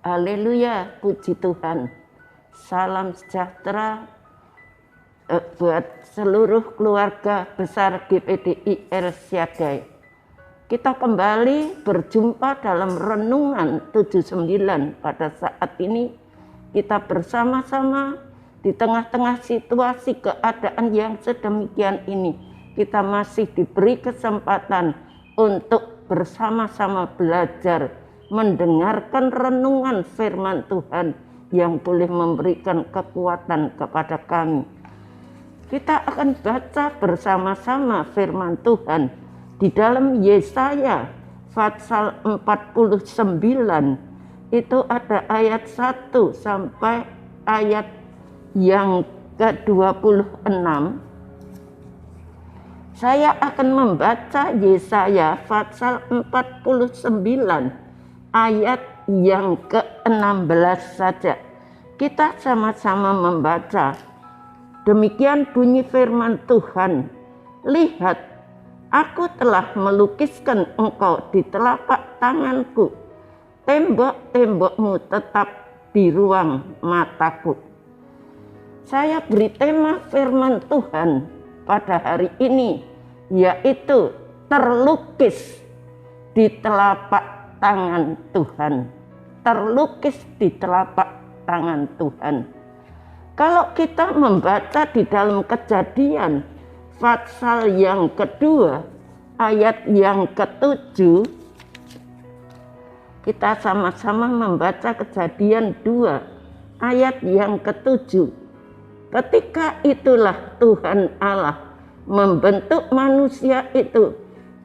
Haleluya, puji Tuhan. Salam sejahtera buat seluruh keluarga besar GPDIR Siagai. Kita kembali berjumpa dalam renungan 79. Pada saat ini kita bersama-sama di tengah-tengah situasi keadaan yang sedemikian ini. Kita masih diberi kesempatan untuk bersama-sama belajar, mendengarkan renungan firman Tuhan yang boleh memberikan kekuatan kepada kami. Kita akan baca bersama-sama firman Tuhan di dalam Yesaya pasal 49. Itu ada ayat 1 sampai ayat yang ke-26. Saya akan membaca Yesaya pasal 49 ayat yang ke-16 saja. Kita sama-sama membaca. Demikian bunyi firman Tuhan. Lihat, aku telah melukiskan engkau di telapak tanganku. Tembok-tembokmu tetap di ruang mataku. Saya beri tema firman Tuhan pada hari ini, yaitu terlukis di telapak tangan Tuhan. Terlukis di telapak tangan Tuhan. Kalau kita membaca di dalam Kejadian pasal yang kedua, ayat yang ke-7, kita sama-sama membaca Kejadian 2, ayat yang ke-7. Ketika itulah Tuhan Allah membentuk manusia itu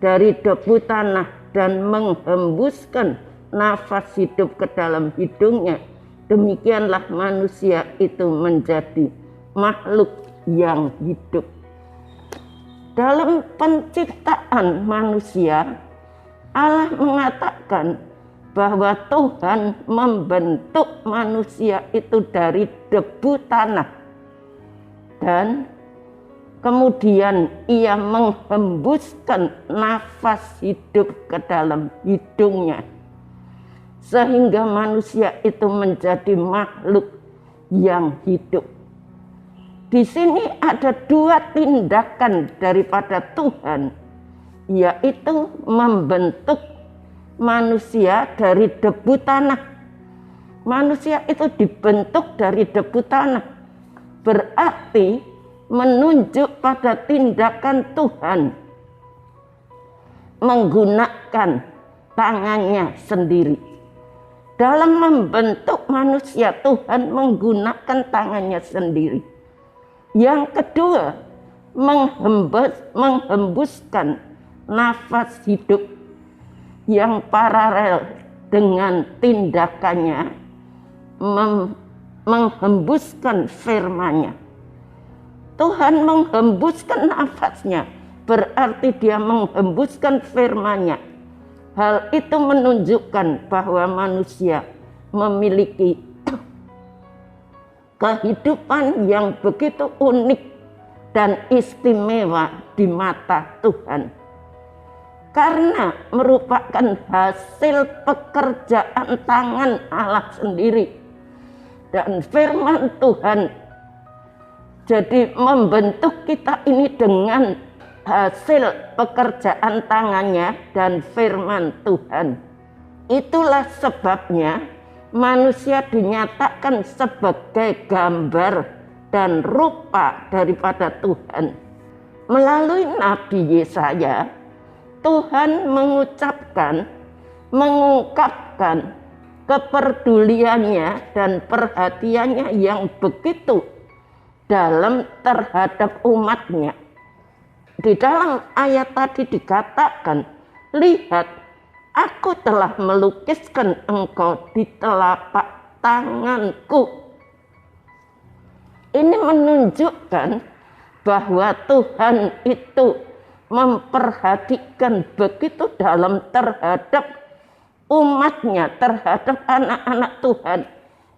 dari debu tanah dan menghembuskan nafas hidup ke dalam hidungnya. Demikianlah manusia itu menjadi makhluk yang hidup. Dalam penciptaan manusia, Allah mengatakan bahwa Tuhan membentuk manusia itu dari debu tanah. Dan kemudian ia menghembuskan nafas hidup ke dalam hidungnya. Sehingga manusia itu menjadi makhluk yang hidup. Di sini ada dua tindakan daripada Tuhan, yaitu membentuk manusia dari debu tanah. Manusia itu dibentuk dari debu tanah, berarti menunjuk pada tindakan Tuhan menggunakan tangannya sendiri. Dalam membentuk manusia, Tuhan menggunakan tangannya sendiri. Yang kedua, menghembuskan nafas hidup yang paralel dengan tindakannya, menghembuskan firman-Nya. Tuhan menghembuskan nafasnya, berarti dia menghembuskan firman-Nya. Hal itu menunjukkan bahwa manusia memiliki kehidupan yang begitu unik dan istimewa di mata Tuhan. Karena merupakan hasil pekerjaan tangan Allah sendiri. Dan firman Tuhan jadi membentuk kita ini dengan hasil pekerjaan tangannya dan firman Tuhan. Itulah sebabnya manusia dinyatakan sebagai gambar dan rupa daripada Tuhan. Melalui Nabi Yesaya, Tuhan mengungkapkan kepeduliannya dan perhatiannya yang begitu dalam terhadap umatnya. Di dalam ayat tadi dikatakan, lihat, aku telah melukiskan engkau di telapak tanganku. Ini menunjukkan bahwa Tuhan itu memperhatikan begitu dalam terhadap umatnya, terhadap anak-anak Tuhan.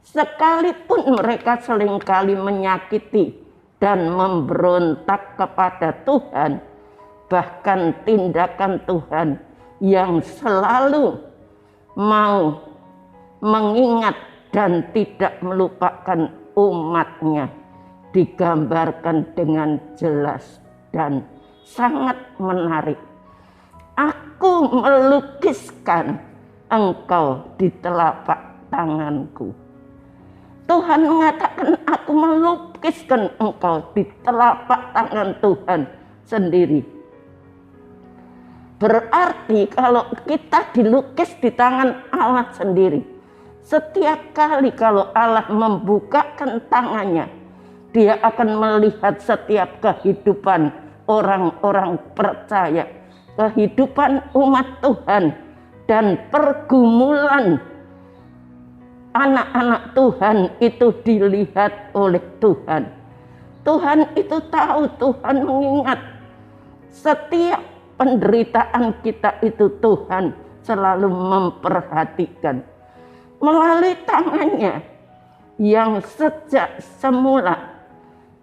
Sekalipun mereka seringkali menyakiti dan memberontak kepada Tuhan, bahkan tindakan Tuhan yang selalu mau mengingat dan tidak melupakan umatnya digambarkan dengan jelas dan sangat menarik. Aku melukiskan engkau di telapak tanganku. Tuhan mengatakan aku melukiskan engkau di telapak tangan Tuhan sendiri. Berarti kalau kita dilukis di tangan Allah sendiri, setiap kali kalau Allah membukakan tangannya, Dia akan melihat setiap kehidupan orang-orang percaya, kehidupan umat Tuhan, dan pergumulan anak-anak Tuhan itu dilihat oleh Tuhan. Tuhan itu tahu, Tuhan mengingat setiap penderitaan kita itu Tuhan selalu memperhatikan. Melalui tangannya yang sejak semula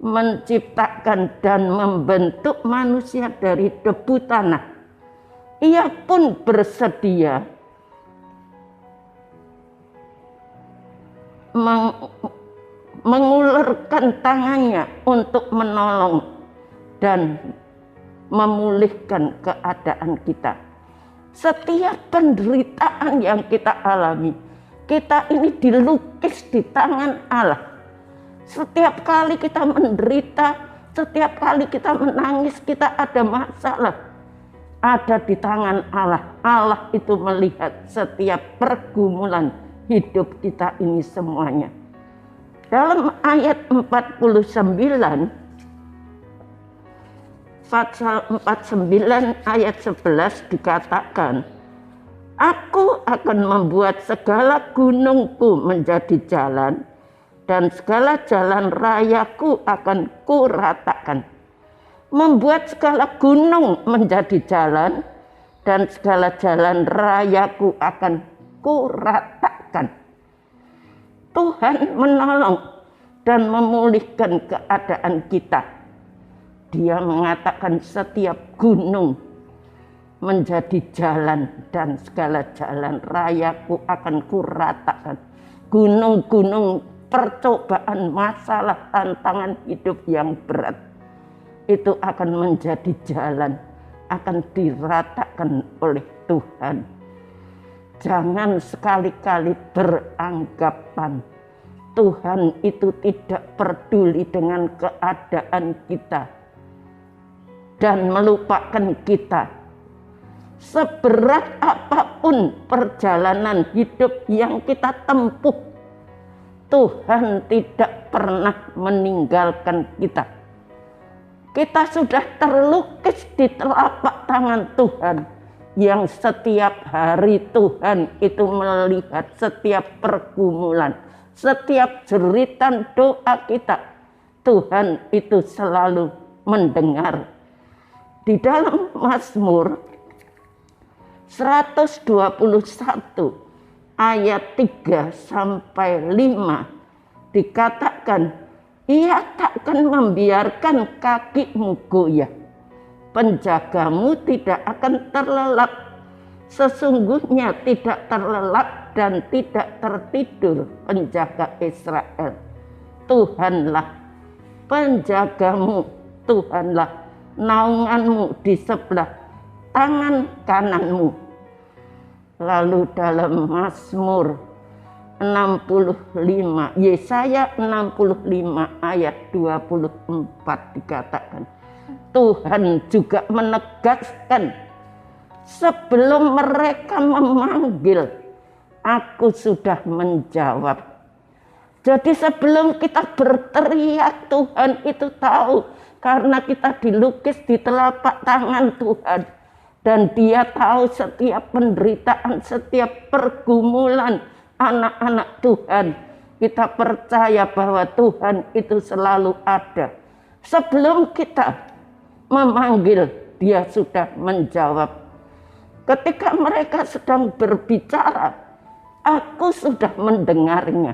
menciptakan dan membentuk manusia dari debu tanah, Ia pun bersedia mengulurkan tangannya untuk menolong dan memulihkan keadaan kita. Setiap penderitaan yang kita alami, kita ini dilukis di tangan Allah. Setiap kali kita menderita, setiap kali kita menangis, kita ada masalah, ada di tangan Allah. Allah itu melihat setiap pergumulan hidup kita ini semuanya. Dalam ayat 49, Pasal 49 ayat 11 dikatakan, Aku akan membuat segala gunungku menjadi jalan, dan segala jalan rayaku akan kuratakan. Membuat segala gunung menjadi jalan, dan segala jalan rayaku akan kuratakan. Tuhan menolong dan memulihkan keadaan kita. Dia mengatakan setiap gunung menjadi jalan, dan segala jalan rayaku akan kuratakan. Gunung-gunung percobaan, masalah, tantangan hidup yang berat itu akan menjadi jalan, akan diratakan oleh Tuhan. Jangan sekali-kali beranggapan Tuhan itu tidak peduli dengan keadaan kita dan melupakan kita. Seberat apapun perjalanan hidup yang kita tempuh, Tuhan tidak pernah meninggalkan kita. Kita sudah terlukis di telapak tangan Tuhan, yang setiap hari Tuhan itu melihat setiap pergumulan, setiap jeritan doa kita. Tuhan itu selalu mendengar. Di dalam Mazmur 121 ayat 3 sampai 5 dikatakan, Ia takkan membiarkan kakimu goyah, penjagamu tidak akan terlelap, sesungguhnya tidak terlelap dan tidak tertidur penjaga Israel. Tuhanlah penjagamu, Tuhanlah naunganmu di sebelah tangan kananmu. Lalu dalam Mazmur 65, Yesaya 65 ayat 24 dikatakan, Tuhan juga menegaskan, sebelum mereka memanggil, aku sudah menjawab. Jadi sebelum kita berteriak, Tuhan itu tahu, karena kita dilukis di telapak tangan Tuhan. Dan Dia tahu setiap penderitaan, setiap pergumulan anak-anak Tuhan. Kita percaya bahwa Tuhan itu selalu ada. Sebelum kita memanggil, Dia sudah menjawab. Ketika mereka sedang berbicara, aku sudah mendengarnya.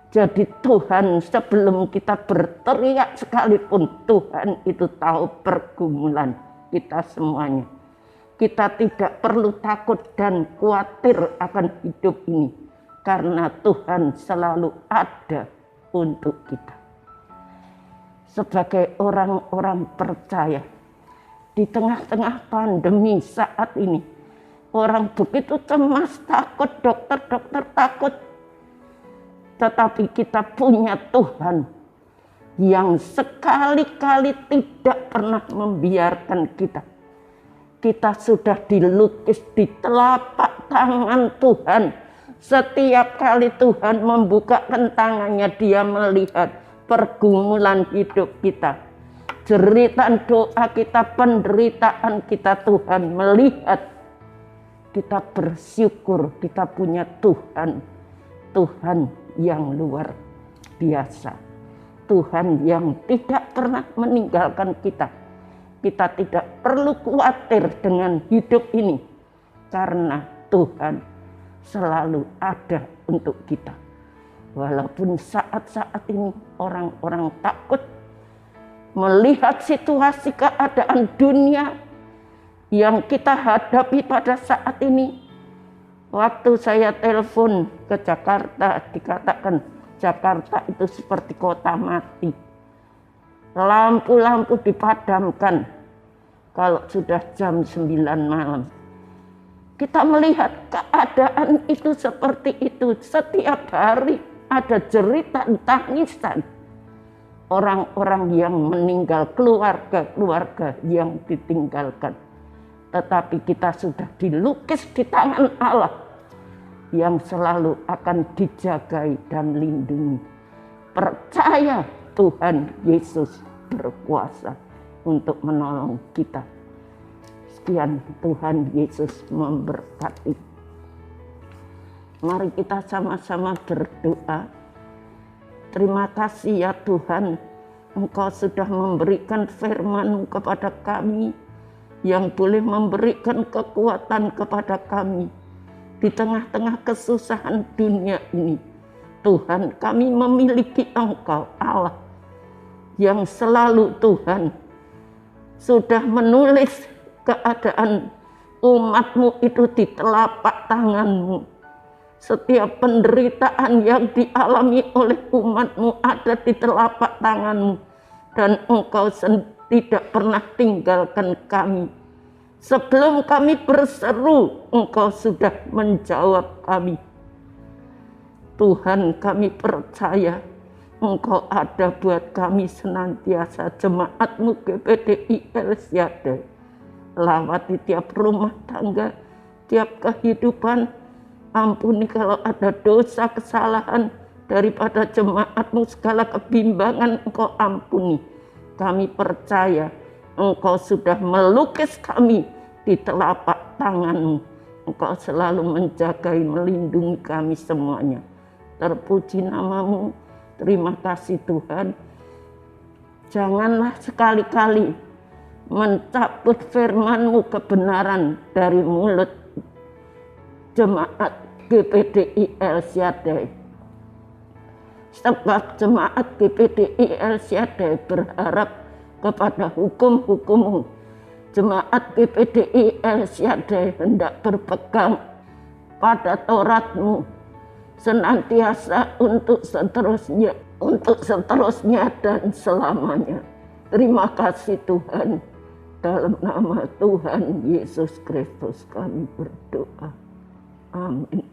Jadi Tuhan sebelum kita berteriak sekalipun, Tuhan itu tahu pergumulan kita semuanya. Kita tidak perlu takut dan khawatir akan hidup ini. karena Tuhan selalu ada untuk kita. Sebagai orang-orang percaya, di tengah-tengah pandemi saat ini, orang begitu cemas, takut, dokter takut. Tetapi kita punya Tuhan yang sekali-kali tidak pernah membiarkan kita. Kita sudah dilukis di telapak tangan Tuhan. Setiap kali Tuhan membukakan tangannya, Dia melihat pergumulan hidup kita. Jeritan doa kita, penderitaan kita, Tuhan melihat. Kita bersyukur kita punya Tuhan. Tuhan yang luar biasa. Tuhan yang tidak pernah meninggalkan kita. Kita tidak perlu khawatir dengan hidup ini. Karena Tuhan selalu ada untuk kita. Walaupun saat-saat ini orang-orang takut melihat situasi keadaan dunia yang kita hadapi pada saat ini. Waktu saya telepon ke Jakarta, dikatakan Jakarta itu seperti kota mati. Lampu-lampu dipadamkan kalau sudah jam 9 malam. Kita melihat keadaan itu seperti itu. Setiap hari ada jeritan, tangisan. Orang-orang yang meninggal, keluarga-keluarga yang ditinggalkan. Tetapi kita sudah dilukis di tangan Allah yang selalu akan dijagai dan lindungi. Percaya Tuhan Yesus berkuasa untuk menolong kita. Sekian, Tuhan Yesus memberkati. Mari kita sama-sama berdoa. Terima kasih ya Tuhan, Engkau sudah memberikan firman-Mu kepada kami, yang boleh memberikan kekuatan kepada kami di tengah-tengah kesusahan dunia ini. Tuhan, kami memiliki Engkau Allah yang selalu Tuhan sudah menulis keadaan umat-Mu itu di telapak tangan-Mu. Setiap penderitaan yang dialami oleh umat-Mu ada di telapak tangan-Mu. Dan Engkau tidak pernah tinggalkan kami. Sebelum kami berseru, Engkau sudah menjawab kami. Tuhan, kami percaya Engkau ada buat kami senantiasa. Jemaat-Mu GPDI El Shaddai lawati tiap rumah tangga, tiap kehidupan. Ampuni kalau ada dosa, kesalahan daripada jemaat-Mu, segala kebimbangan Engkau ampuni. Kami percaya Engkau sudah melukis kami di telapak tangan-Mu. Engkau selalu menjagai, melindungi kami semuanya. Terpuji nama-Mu. Terima kasih Tuhan. Janganlah sekali-kali mencabut firman-Mu kebenaran dari mulut jemaat GPDI El Shaddai. Sebab jemaat GPDI El Shaddai berharap kepada hukum-hukum-Mu. Jemaat GPDI El Shaddai hendak berpegang pada Taurat-Mu senantiasa untuk seterusnya dan selamanya. Terima kasih Tuhan. Dalam nama Tuhan Yesus Kristus kami berdoa. Amin.